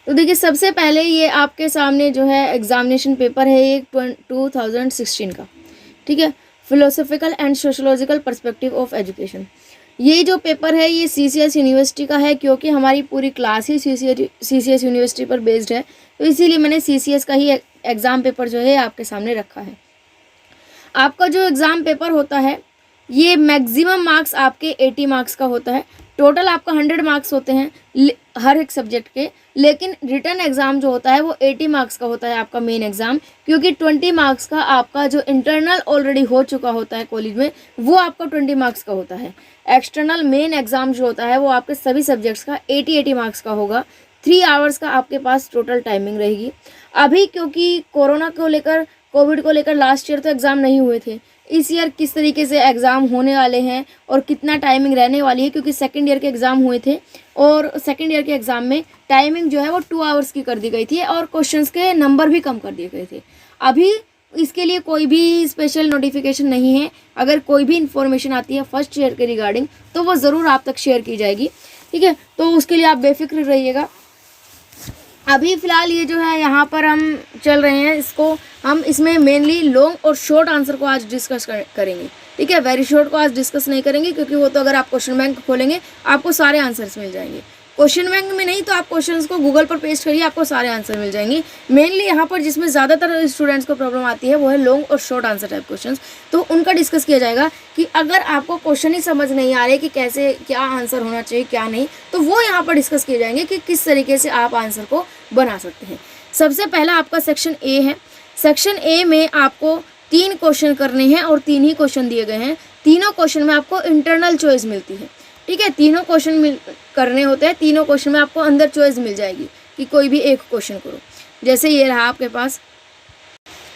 तो देखिए सबसे पहले ये आपके सामने जो है एग्जामिनेशन पेपर है ये 2016 का, ठीक है, philosophical and sociological perspective of education. ये जो पेपर है ये CCS यूनिवर्सिटी का है, क्योंकि हमारी पूरी क्लास ही CCS यूनिवर्सिटी पर बेस्ड है, तो इसीलिए मैंने CCS का ही एग्ज़ाम पेपर जो है आपके सामने रखा है। आपका जो एग्ज़ाम पेपर होता है ये मैक्सिमम मार्क्स आपके 80 मार्क्स का होता है। टोटल आपका 100 मार्क्स होते हैं हर एक सब्जेक्ट के, लेकिन रिटर्न एग्ज़ाम जो होता है वो 80 मार्क्स का होता है आपका मेन एग्ज़ाम, क्योंकि 20 मार्क्स का आपका जो इंटरनल ऑलरेडी हो चुका होता है कॉलेज में वो आपका 20 मार्क्स का होता है। एक्सटर्नल मेन एग्ज़ाम जो होता है वो आपके सभी सब्जेक्ट्स का 80 मार्क्स का होगा। 3 आवर्स का आपके पास टोटल टाइमिंग रहेगी। अभी क्योंकि कोरोना को लेकर, कोविड को लेकर लास्ट ईयर तो एग्ज़ाम नहीं हुए थे, इस ईयर किस तरीके से एग्ज़ाम होने वाले हैं और कितना टाइमिंग रहने वाली है, क्योंकि सेकंड ईयर के एग्ज़ाम हुए थे और सेकंड ईयर के एग्ज़ाम में टाइमिंग जो है वो 2 आवर्स की कर दी गई थी और क्वेश्चंस के नंबर भी कम कर दिए गए थे। अभी इसके लिए कोई भी स्पेशल नोटिफिकेशन नहीं है। अगर कोई भी इन्फॉर्मेशन आती है फर्स्ट ईयर के रिगार्डिंग तो वो ज़रूर आप तक शेयर की जाएगी, ठीक है, तो उसके लिए आप बेफिक्र रहिएगा। अभी फ़िलहाल ये जो है यहाँ पर हम चल रहे हैं, हम इसमें मेनली लॉन्ग और शॉर्ट आंसर को आज डिस्कस करेंगे, ठीक है। वेरी शॉर्ट को आज डिस्कस नहीं करेंगे, क्योंकि वो तो अगर आप क्वेश्चन बैंक खोलेंगे आपको सारे आंसर्स मिल जाएंगे। क्वेश्चन बैंक में नहीं तो आप क्वेश्चंस को गूगल पर पेस्ट करिए, आपको सारे आंसर मिल जाएंगे। मेनली यहाँ पर जिसमें ज़्यादातर स्टूडेंट्स को प्रॉब्लम आती है वो है लॉन्ग और शॉर्ट आंसर टाइप क्वेश्चंस, तो उनका डिस्कस किया जाएगा कि अगर आपको क्वेश्चन ही समझ नहीं आ रहे कि कैसे क्या आंसर होना चाहिए क्या नहीं, तो वो यहाँ पर डिस्कस किए जाएंगे कि किस तरीके से आप आंसर को बना सकते हैं। सबसे पहला आपका सेक्शन ए है। सेक्शन ए में आपको 3 क्वेश्चन करने हैं और 3 ही क्वेश्चन दिए गए हैं। तीनों क्वेश्चन में आपको इंटरनल चॉइस मिलती है, ठीक है। तीनों क्वेश्चन करने होते हैं, तीनों क्वेश्चन में आपको अंदर चॉइस मिल जाएगी कि कोई भी एक क्वेश्चन करो। जैसे ये रहा आपके पास,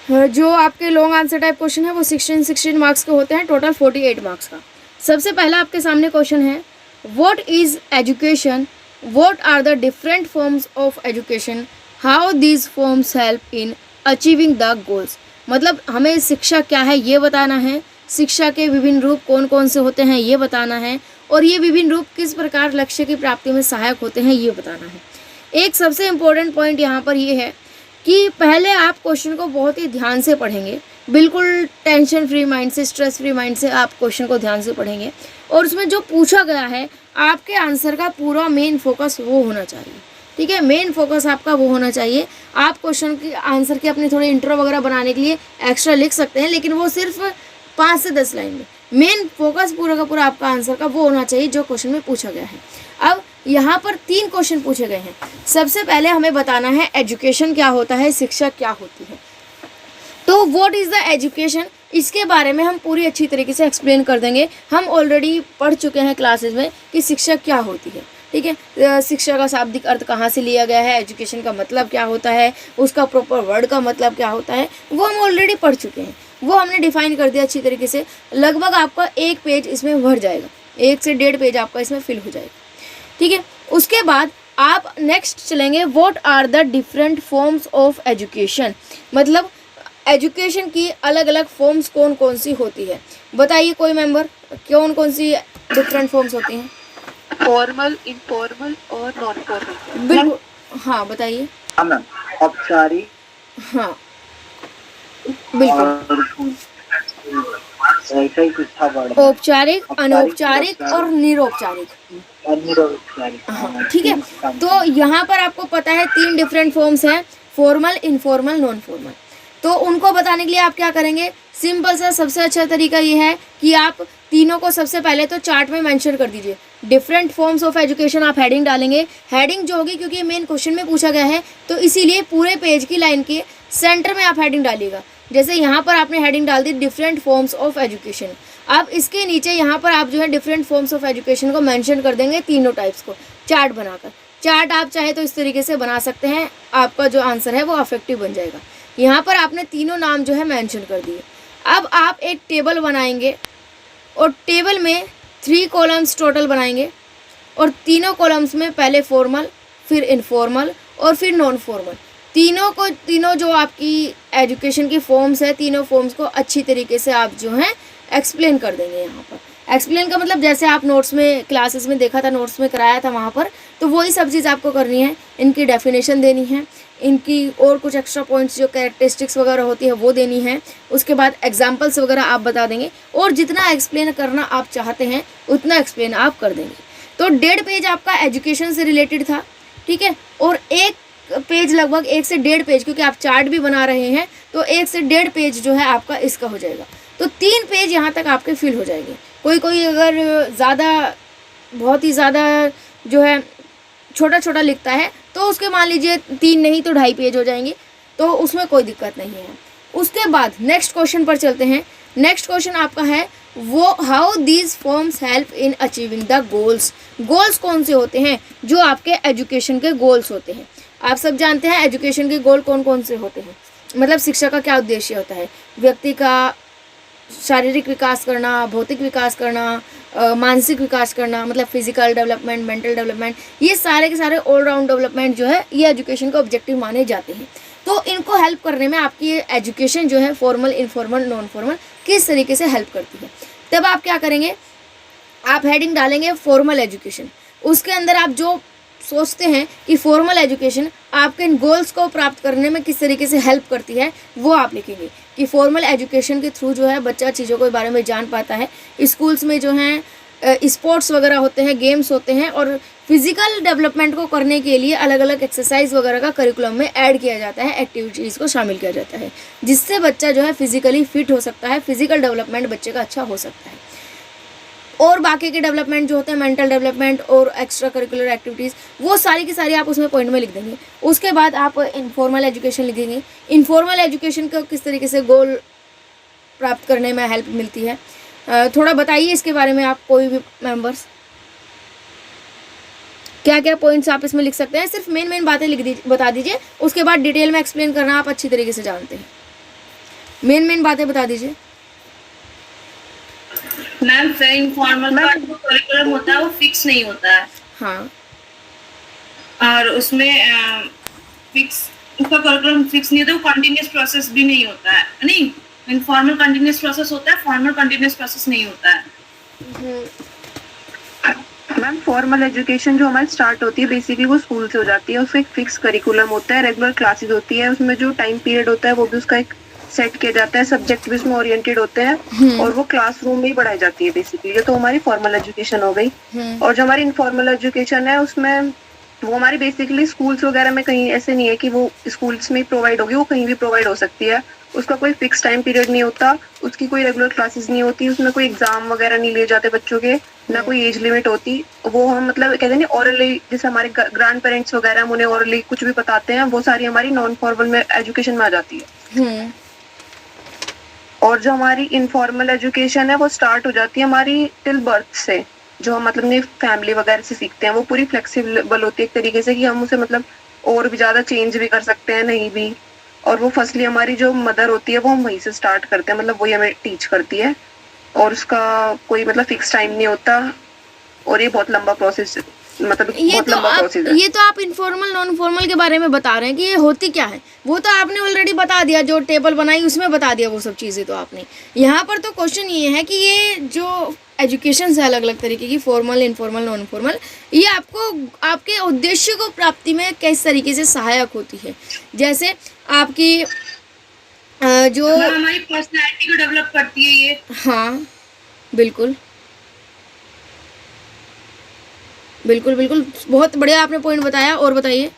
जो आपके लॉन्ग आंसर टाइप क्वेश्चन है वो 16 मार्क्स के होते हैं, टोटल 48 मार्क्स का। सबसे पहला आपके सामने क्वेश्चन है, what is education, what are the different forms of education, how these forms help in achieving the goals. मतलब हमें शिक्षा क्या है ये बताना है, शिक्षा के विभिन्न रूप कौन कौन से होते हैं ये बताना है, और ये विभिन्न रूप किस प्रकार लक्ष्य की प्राप्ति में सहायक होते हैं ये बताना है। एक सबसे इम्पोर्टेंट पॉइंट यहाँ पर ये है कि पहले आप क्वेश्चन को बहुत ही ध्यान से पढ़ेंगे, बिल्कुल टेंशन फ्री माइंड से, स्ट्रेस फ्री माइंड से आप क्वेश्चन को ध्यान से पढ़ेंगे, और उसमें जो पूछा गया है आपके आंसर का पूरा मेन फोकस वो होना चाहिए, ठीक है। मेन फोकस आपका वो होना चाहिए। आप क्वेश्चन के आंसर के अपने थोड़े इंट्रो वगैरह बनाने के लिए एक्स्ट्रा लिख सकते हैं, लेकिन वो सिर्फ 5 से 10 लाइन में। मेन फोकस पूरा का पूरा आपका आंसर का वो होना चाहिए जो क्वेश्चन में पूछा गया है। अब यहाँ पर 3 क्वेश्चन पूछे गए हैं। सबसे पहले हमें बताना है एजुकेशन क्या होता है, शिक्षा क्या होती है। तो व्हाट इज़ द एजुकेशन, इसके बारे में हम पूरी अच्छी तरीके से एक्सप्लेन कर देंगे। हम ऑलरेडी पढ़ चुके हैं क्लासेस में कि शिक्षा क्या होती है, ठीक है। शिक्षा का शाब्दिक अर्थ कहाँ से लिया गया है, एजुकेशन का मतलब क्या होता है, उसका प्रॉपर वर्ड का मतलब क्या होता है, वो हम ऑलरेडी पढ़ चुके हैं, वो हमने डिफाइन कर दिया अच्छी तरीके से। लगभग आपका 1 पेज इसमें भर जाएगा, 1 से 1.5 पेज आपका इसमें फिल हो जाएगा, ठीक है। उसके बाद आप नेक्स्ट चलेंगे, what are the different forms of education, मतलब एजुकेशन की अलग अलग फॉर्म्स कौन कौन सी होती है। बताइए कोई मेंबर, कौन कौन सी डिफरेंट फॉर्म्स होती हैं। फॉर्मल, इनफॉर्मल और नॉन फॉर्मल। बिल्कुल, हाँ बताइए। औपचारिक, हाँ बिल्कुल, औपचारिक, अनौपचारिक और निरौपचारिक। हाँ ठीक है। तो यहाँ पर आपको पता है 3 डिफरेंट फॉर्म्स हैं, फॉर्मल, इनफॉर्मल, नॉन फॉर्मल। तो उनको बताने के लिए आप क्या करेंगे, सिंपल सा सबसे अच्छा तरीका ये है कि आप तीनों को सबसे पहले तो चार्ट में मेंशन कर दीजिए। डिफरेंट फॉर्म्स ऑफ एजुकेशन आप हेडिंग डालेंगे, हेडिंग जो होगी क्योंकि मेन क्वेश्चन में पूछा गया है तो इसीलिए पूरे पेज की लाइन के सेंटर में आप हेडिंग डालिएगा। जैसे यहाँ पर आपने हेडिंग डाल the different forms of education, अब इसके नीचे यहाँ पर आप जो है डिफरेंट फॉर्म्स ऑफ एजुकेशन को मेंशन कर देंगे, तीनों टाइप्स को चार्ट बनाकर। चार्ट आप चाहे तो इस तरीके से बना सकते हैं, आपका जो आंसर है वो अफेक्टिव बन जाएगा। यहाँ पर आपने तीनों नाम जो है मेंशन कर दिए। अब आप एक टेबल बनाएंगे और टेबल में 3 कॉलम्स टोटल बनाएंगे और तीनों कॉलम्स में पहले फॉर्मल, फिर इनफॉर्मल और फिर नॉन फॉर्मल, तीनों जो आपकी एजुकेशन की फॉर्म्स है, तीनों फॉर्म्स को अच्छी तरीके से आप जो हैं एक्सप्लेन कर देंगे यहाँ पर। एक्सप्लेन का मतलब जैसे आप नोट्स में क्लासेस में देखा था, नोट्स में कराया था वहाँ पर, तो वही सब चीज़ आपको करनी है। इनकी डेफिनेशन देनी है, इनकी और कुछ एक्स्ट्रा पॉइंट्स जो कैरेक्टरिस्टिक्स वगैरह होती है वो देनी है। उसके बाद एग्जाम्पल्स वगैरह आप बता देंगे, और जितना एक्सप्लेन करना आप चाहते हैं उतना एक्सप्लेन आप कर देंगे। तो 1.5 पेज आपका एजुकेशन से रिलेटेड था, ठीक है, और 1 पेज लगभग 1 से 1.5 पेज, क्योंकि आप चार्ट भी बना रहे हैं तो 1 से 1.5 पेज जो है आपका इसका हो जाएगा। तो 3 पेज यहाँ तक आपके फिल हो जाएंगे। कोई अगर ज़्यादा, बहुत ही ज़्यादा जो है छोटा छोटा लिखता है तो उसके मान लीजिए 3 नहीं तो 2.5 पेज हो जाएंगे, तो उसमें कोई दिक्कत नहीं है। उसके बाद नेक्स्ट क्वेश्चन पर चलते हैं। नेक्स्ट क्वेश्चन आपका है वो how these forms help in achieving the goals. Goals कौन से होते हैं? जो आपके एजुकेशन के गोल्स होते हैं। आप सब जानते हैं एजुकेशन के गोल कौन कौन से होते हैं, मतलब शिक्षा का क्या उद्देश्य होता है? व्यक्ति का शारीरिक विकास करना, भौतिक विकास करना, मानसिक विकास करना, मतलब फिजिकल डेवलपमेंट, मेंटल डेवलपमेंट, ये सारे के सारे ऑलराउंड डेवलपमेंट जो है ये एजुकेशन का ऑब्जेक्टिव माने जाते हैं। तो इनको हेल्प करने में आपकी ये एजुकेशन जो है फॉर्मल, इनफॉर्मल, नॉन फॉर्मल किस तरीके से हेल्प करती है। तब आप क्या करेंगे, आप हेडिंग डालेंगे फॉर्मल एजुकेशन। उसके अंदर आप जो सोचते हैं कि फॉर्मल एजुकेशन आपके इन गोल्स को प्राप्त करने में किस तरीके से हेल्प करती है वो आप लिखेंगे कि फॉर्मल एजुकेशन के थ्रू जो है बच्चा चीज़ों के बारे में जान पाता है। स्कूल्स में जो हैं स्पोर्ट्स वगैरह होते हैं, गेम्स होते हैं, और फिजिकल डेवलपमेंट को करने के लिए अलग अलग एक्सरसाइज वगैरह का करिकुलम में ऐड किया जाता है, एक्टिविटीज़ को शामिल किया जाता है, जिससे बच्चा जो है फिजिकली फिट हो सकता है, फिजिकल डेवलपमेंट बच्चे का अच्छा हो सकता है। और बाकी के डेवलपमेंट जो होते हैं, मेंटल डेवलपमेंट और एक्स्ट्रा करिकुलर एक्टिविटीज़, वो सारी की सारी आप उसमें पॉइंट में लिख देंगे। उसके बाद आप इनफॉर्मल एजुकेशन लिखेंगे। इनफॉर्मल एजुकेशन को किस तरीके से गोल प्राप्त करने में हेल्प मिलती है, थोड़ा बताइए इसके बारे में आप, कोई भी मेंबर्स, क्या क्या पॉइंट्स आप इसमें लिख सकते हैं। सिर्फ मेन बातें बता दीजिए, उसके बाद डिटेल में एक्सप्लेन करना आप अच्छी तरीके से जानते हैं। मेन बातें बता दीजिए। मैम इनफॉर्मल का जो करिकुलम होता है वो फिक्स नहीं होता है। हाँ, और उसमें फिक्स, उसका करिकुलम फिक्स नहीं होता, वो कंटिन्यूअस प्रोसेस भी नहीं होता है। नहीं, इनफॉर्मल कंटिन्यूअस प्रोसेस होता है, फॉर्मल कंटिन्यूअस प्रोसेस नहीं होता है। मैम फॉर्मल एजुकेशन जो हमारी स्टार्ट होती है बेसिकली वो स्कूल से हो जाती है। उसका एक फिक्स करिकुलम होता है, रेगुलर क्लासेस होती है, उसमें जो टाइम पीरियड होता है वो भी उसका एक सेट किया जाता है, सब्जेक्ट भी उसमें ओरिएंटेड होते हैं, और वो क्लासरूम में ही पढ़ाई जाती है बेसिकली। ये तो हमारी फॉर्मल एजुकेशन हो गई। और जो हमारी इनफॉर्मल एजुकेशन है उसमें वो हमारी बेसिकली स्कूल्स वगैरह में कहीं ऐसे नहीं है कि वो स्कूल्स में प्रोवाइड होगी, वो कहीं भी प्रोवाइड हो सकती है। उसका कोई फिक्स टाइम पीरियड नहीं होता, उसकी कोई रेगुलर क्लासेस नहीं होती, उसमें कोई एग्जाम वगैरह नहीं लिए जाते बच्चों के, ना कोई एज लिमिट होती। वो हम मतलब कहते हैं ऑरली, जैसे हमारे ग्रैंड पेरेंट्स वगैरह हम उन्हें ऑरली कुछ भी बताते हैं, वो सारी हमारी नॉन फॉर्मल में एजुकेशन में आ जाती है। और जो हमारी इनफॉर्मल एजुकेशन है वो स्टार्ट हो जाती है हमारी टिल बर्थ से, जो हम मतलब अपनी फैमिली वगैरह से सीखते हैं। वो पूरी फ्लेक्सिबल होती है एक तरीके से कि हम उसे मतलब और भी ज्यादा चेंज भी कर सकते हैं, नहीं भी। और वो फर्स्टली हमारी जो मदर होती है वो हम वहीं से स्टार्ट करते हैं, मतलब वही हमें टीच करती है, और उसका कोई मतलब फिक्स टाइम नहीं होता, और ये बहुत लंबा प्रोसेस, मतलब बहुत लंबा प्रोसेस है। ये तो आप इनफॉर्मल नॉन फॉर्मल के बारे में बता रहे हैं कि ये होती क्या है, वो तो आपने ऑलरेडी बता दिया, जो टेबल बनाई उसमें बता दिया वो सब चीज़ें तो आपने। यहाँ पर तो क्वेश्चन ये है कि ये जो एजुकेशन है अलग अलग तरीके की, फॉर्मल, इनफॉर्मल, नॉन फॉर्मल, ये आपको आपके उद्देश्य को प्राप्ति में किस तरीके से सहायक होती है। जैसे आपकी जो हमारी पर्सनैलिटी को डेवलप करती है ये। हाँ, बिल्कुल बिल्कुल बिल्कुल, बहुत बढ़िया आपने पॉइंट बताया। और बताइए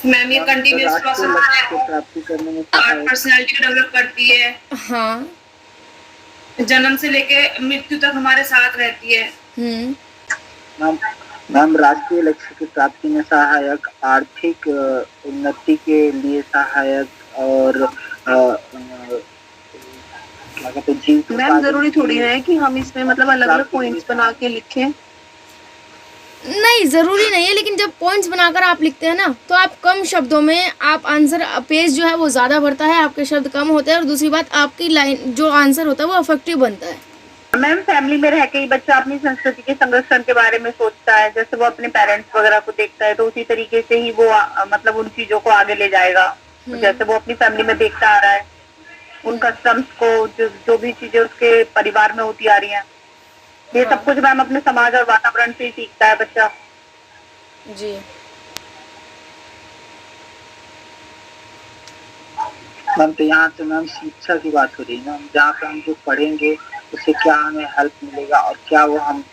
मैम, ये कंटिन्यूअस प्रोसेस है प्राप्ति करने में और पर्सनैलिटी को डेवलप करती है। हाँ, जन्म से लेके मृत्यु तक हमारे साथ रहती है। मैम राष्ट्रीय लक्ष्य की प्राप्ति में सहायक, आर्थिक उन्नति के लिए सहायक, और मैम जरूरी थोड़ी है कि हम इसमें मतलब अलग अलग पॉइंट्स बना के लिखें। नहीं, ज़रूरी नहीं है, लेकिन जब पॉइंट्स बनाकर आप लिखते हैं ना तो आप कम शब्दों में आप आंसर, पेज जो है वो ज़्यादा भरता है, आपके शब्द कम होते हैं, और दूसरी बात आपकी लाइन जो आंसर होता है वो अफेक्टिव बनता है। मैम फैमिली में रह के ही बच्चा अपनी संस्कृति के संरक्षण के बारे में सोचता है, जैसे वो अपने पेरेंट्स वगैरह को देखता है तो उसी तरीके से ही वो मतलब उन चीजों को आगे ले जाएगा। जैसे वो अपनी फैमिली में देखता आ रहा है, उन कस्टम्स को, जो भी चीजें उसके परिवार में होती आ रही हैं, ये सब कुछ मैम अपने समाज और वातावरण से ही सीखता है बच्चा। जी मैम तो यहाँ तो मैम शिक्षा की बात हो रही है ना, जहाँ पे हम जो पढ़ेंगे उससे क्या हमें हेल्प मिलेगा और क्या वो हम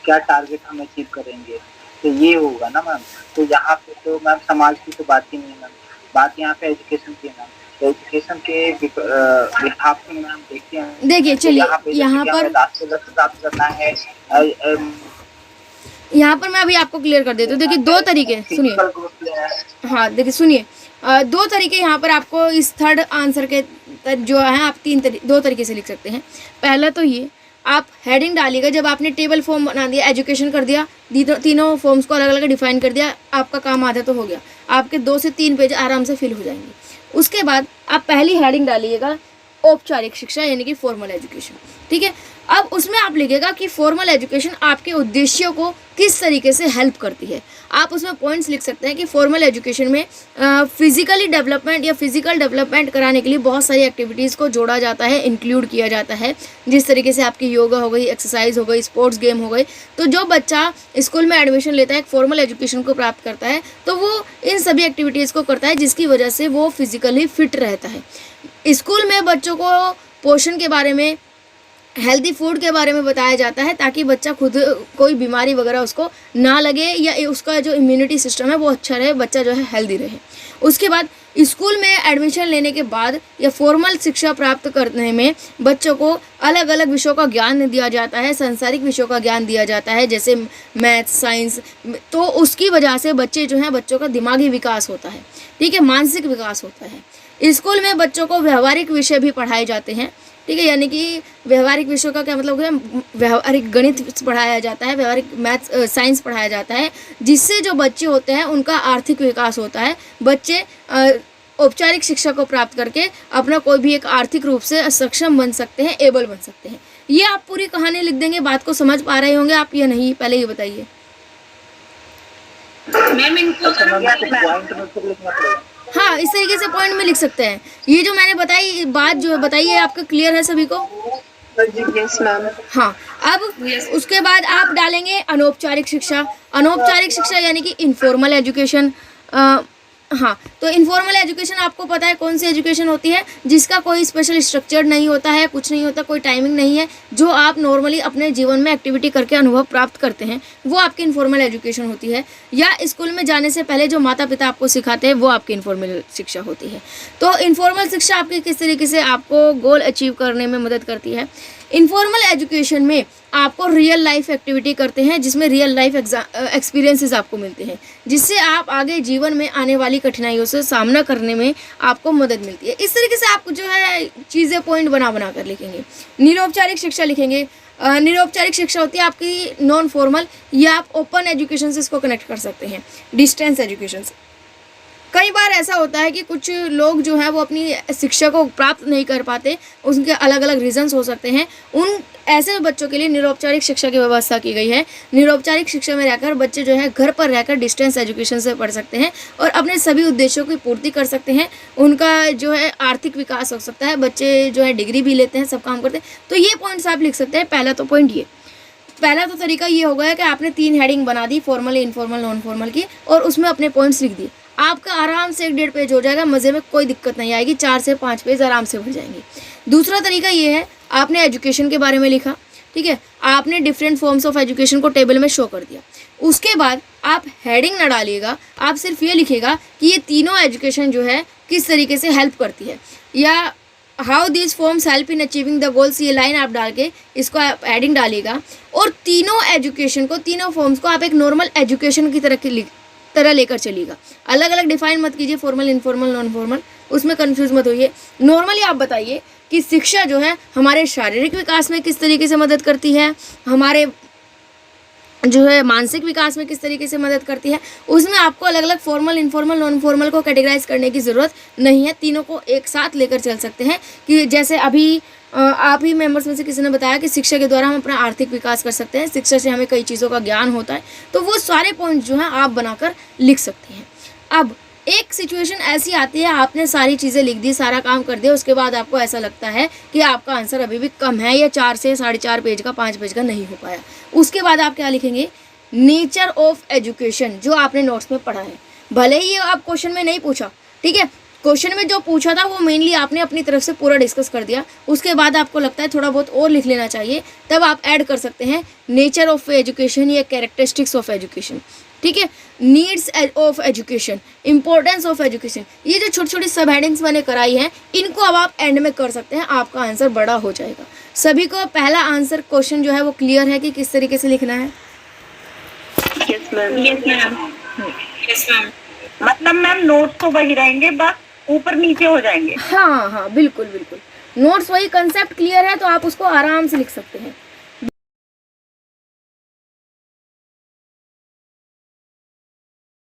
क्या टारगेट हम अचीव करेंगे, तो ये होगा ना मैम। तो यहाँ पे तो मैम समाज की तो बात ही नहीं है मैम, बात यहाँ पे एजुकेशन की है मैम। तो एजुकेशन के विभाग में हम देखते हैं, देखिए चलिए यहाँ पर राष्ट्रीय लक्ष्य प्राप्त करना है। यहाँ पर मैं अभी आपको क्लियर कर देती हूँ। देखिए दो तरीके, सुनिए, हाँ देखिए सुनिए, दो तरीके यहाँ पर आपको इस थर्ड आंसर के जो है आप दो तरीके से लिख सकते हैं। पहला तो ये, आप हेडिंग डालिएगा, जब आपने टेबल फॉर्म बना दिया, एजुकेशन कर दिया, तीनों फॉर्म्स को अलग अलग डिफाइन कर दिया, आपका काम आधा तो हो गया, आपके 2 से 3 पेज आराम से फिल हो जाएंगे। उसके बाद आप पहली हेडिंग डालिएगा औपचारिक शिक्षा यानी कि फॉर्मल एजुकेशन, ठीक है। अब उसमें आप लिखिएगा कि फॉर्मल एजुकेशन आपके उद्देश्यों को किस तरीके से हेल्प करती है। आप उसमें पॉइंट्स लिख सकते हैं कि फॉर्मल एजुकेशन में फिजिकली डेवलपमेंट या फिजिकल डेवलपमेंट कराने के लिए बहुत सारी एक्टिविटीज़ को जोड़ा जाता है, इंक्लूड किया जाता है। जिस तरीके से आपकी योगा हो गई, एक्सरसाइज हो गई, स्पोर्ट्स गेम हो गई। तो जो बच्चा स्कूल में एडमिशन लेता है, एक फॉर्मल एजुकेशन को प्राप्त करता है, तो वो इन सभी एक्टिविटीज़ को करता है जिसकी वजह से वो फिजिकली फिट रहता है। स्कूल में बच्चों को पोषण के बारे में, हेल्दी फूड के बारे में बताया जाता है ताकि बच्चा खुद कोई बीमारी वगैरह उसको ना लगे या उसका जो इम्यूनिटी सिस्टम है वो अच्छा रहे, बच्चा जो है हेल्दी रहे। उसके बाद स्कूल में एडमिशन लेने के बाद या फॉर्मल शिक्षा प्राप्त करने में बच्चों को अलग अलग विषयों का ज्ञान दिया जाता है, सांसारिक विषयों का ज्ञान दिया जाता है, जैसे मैथ, साइंस। तो उसकी वजह से बच्चे जो हैं, बच्चों का दिमागी विकास होता है, ठीक है, मानसिक विकास होता है। स्कूल में बच्चों को व्यवहारिक विषय भी पढ़ाए जाते हैं, ठीक है, यानी कि व्यवहारिक विषयों का क्या मतलब है, व्यवहारिक गणित पढ़ाया जाता है, व्यवहारिक मैथ्स, साइंस पढ़ाया जाता है, जिससे जो बच्चे होते हैं उनका आर्थिक विकास होता है। बच्चे औपचारिक शिक्षा को प्राप्त करके अपना कोई भी एक आर्थिक रूप से सक्षम बन सकते हैं, एबल बन सकते हैं। ये आप पूरी कहानी लिख देंगे, बात को समझ पा रहे होंगे आप या नहीं, पहले ये बताइए। मैम इनको हाँ, इस तरीके से पॉइंट में लिख सकते हैं। ये जो मैंने बताई बात जो बताई है आपका क्लियर है सभी को? Yes ma'am. हाँ, अब उसके बाद आप डालेंगे अनौपचारिक शिक्षा। अनौपचारिक शिक्षा यानी कि इनफॉर्मल एजुकेशन। हाँ, तो इनफॉर्मल एजुकेशन आपको पता है कौन सी एजुकेशन होती है, जिसका कोई स्पेशल स्ट्रक्चर नहीं होता है, कुछ नहीं होता, कोई टाइमिंग नहीं है, जो आप नॉर्मली अपने जीवन में एक्टिविटी करके अनुभव प्राप्त करते हैं, वो आपकी इनफॉर्मल एजुकेशन होती है। या स्कूल में जाने से पहले जो माता पिता आपको सिखाते हैं वो आपकी इनफॉर्मल शिक्षा होती है। तो इनफॉर्मल शिक्षा आपकी किस तरीके से आपको गोल अचीव करने में मदद करती है। इनफॉर्मल एजुकेशन में आपको रियल लाइफ एक्टिविटी करते हैं, जिसमें रियल लाइफ एक्सपीरियंसेस आपको मिलते हैं, जिससे आप आगे जीवन में आने वाली कठिनाइयों से सामना करने में आपको मदद मिलती है। इस तरीके से आप जो है चीज़ें पॉइंट बना कर लिखेंगे। निरौपचारिक शिक्षा लिखेंगे। निरौपचारिक शिक्षा होती है आपकी नॉन फॉर्मल, या आप ओपन एजुकेशन से इसको कनेक्ट कर सकते हैं, डिस्टेंस एजुकेशन से। कई बार ऐसा होता है कि कुछ लोग जो हैं वो अपनी शिक्षा को प्राप्त नहीं कर पाते, उनके अलग अलग रीजंस हो सकते हैं। उन ऐसे बच्चों के लिए निरौपचारिक शिक्षा की व्यवस्था की गई है। निरौपचारिक शिक्षा में रहकर बच्चे जो है घर पर रहकर डिस्टेंस एजुकेशन से पढ़ सकते हैं और अपने सभी उद्देश्यों की पूर्ति कर सकते हैं। उनका जो है आर्थिक विकास हो सकता है, बच्चे जो है डिग्री भी लेते हैं, सब काम करते हैं। तो ये पॉइंट्स आप लिख सकते हैं। पहला तो पॉइंट ये, पहला तो तरीका ये हो गया कि आपने 3 हेडिंग बना दी, फॉर्मल, इनफॉर्मल, नॉन फॉर्मल की, और उसमें अपने पॉइंट्स लिख दिए। आपका आराम से 1-1.5 पेज हो जाएगा, मज़े में, कोई दिक्कत नहीं आएगी। 4 से 5 पेज आराम से भर जाएंगे। दूसरा तरीका ये है, आपने एजुकेशन के बारे में लिखा, ठीक है, आपने डिफरेंट फॉर्म्स ऑफ एजुकेशन को टेबल में शो कर दिया। उसके बाद आप हेडिंग ना डालिएगा, आप सिर्फ ये लिखिएगा कि ये तीनों एजुकेशन जो है किस तरीके से हेल्प करती है, या how this forms help in achieving the goals. ये लाइन आप डाल के इसको आप हेडिंग डालिएगा, और तीनों एजुकेशन को, तीनों फॉर्म्स को आप एक नॉर्मल एजुकेशन की तरह लेकर चलिएगा। अलग अलग डिफाइन मत कीजिए, फॉर्मल, इनफॉर्मल, नॉन फॉर्मल, उसमें कंफ्यूज मत होइए। नॉर्मली आप बताइए कि शिक्षा जो है हमारे शारीरिक विकास में किस तरीके से मदद करती है, हमारे जो है मानसिक विकास में किस तरीके से मदद करती है। उसमें आपको अलग अलग फॉर्मल, इनफॉर्मल, नॉन फॉर्मल को कैटेगराइज करने की ज़रूरत नहीं है, तीनों को एक साथ लेकर चल सकते हैं। कि जैसे अभी आप ही मेंबर्स में से किसी ने बताया कि शिक्षा के द्वारा हम अपना आर्थिक विकास कर सकते हैं, शिक्षा से हमें कई चीज़ों का ज्ञान होता है, तो वो सारे पॉइंट जो हैं आप बनाकर लिख सकते हैं। अब एक सिचुएशन ऐसी आती है, आपने सारी चीज़ें लिख दी, सारा काम कर दिया, उसके बाद आपको ऐसा लगता है कि आपका आंसर अभी भी कम है, या 4 से 4.5 पेज का, 5 पेज का नहीं हो पाया। उसके बाद आप क्या लिखेंगे, नेचर ऑफ एजुकेशन, जो आपने नोट्स में पढ़ा है। भले ही ये आप क्वेश्चन में नहीं पूछा, ठीक है, क्वेश्चन में जो पूछा था वो मेनली आपने अपनी तरफ से पूरा डिस्कस कर दिया, उसके बाद आपको लगता है थोड़ा बहुत और लिख लेना चाहिए, तब आप ऐड कर सकते हैं नेचर ऑफ एजुकेशन या कैरेक्टरिस्टिक्स ऑफ एजुकेशन, ठीक है, needs of education, importance of education. ये जो छोटी छोटी सब हेडिंग्स मैंने कराई हैं, इनको अब आप एंड में कर सकते हैं, आपका आंसर बड़ा हो जाएगा। सभी को पहला आंसर क्वेश्चन जो है वो क्लियर है कि किस तरीके से लिखना है? Yes ma'am. Yes ma'am, yes ma'am. मतलब मैम नोट्स तो वही रहेंगे, बस ऊपर नीचे हो जाएंगे। हाँ हाँ, बिल्कुल बिल्कुल, नोट्स वही, कंसेप्ट क्लियर है तो आप उसको आराम से लिख सकते हैं।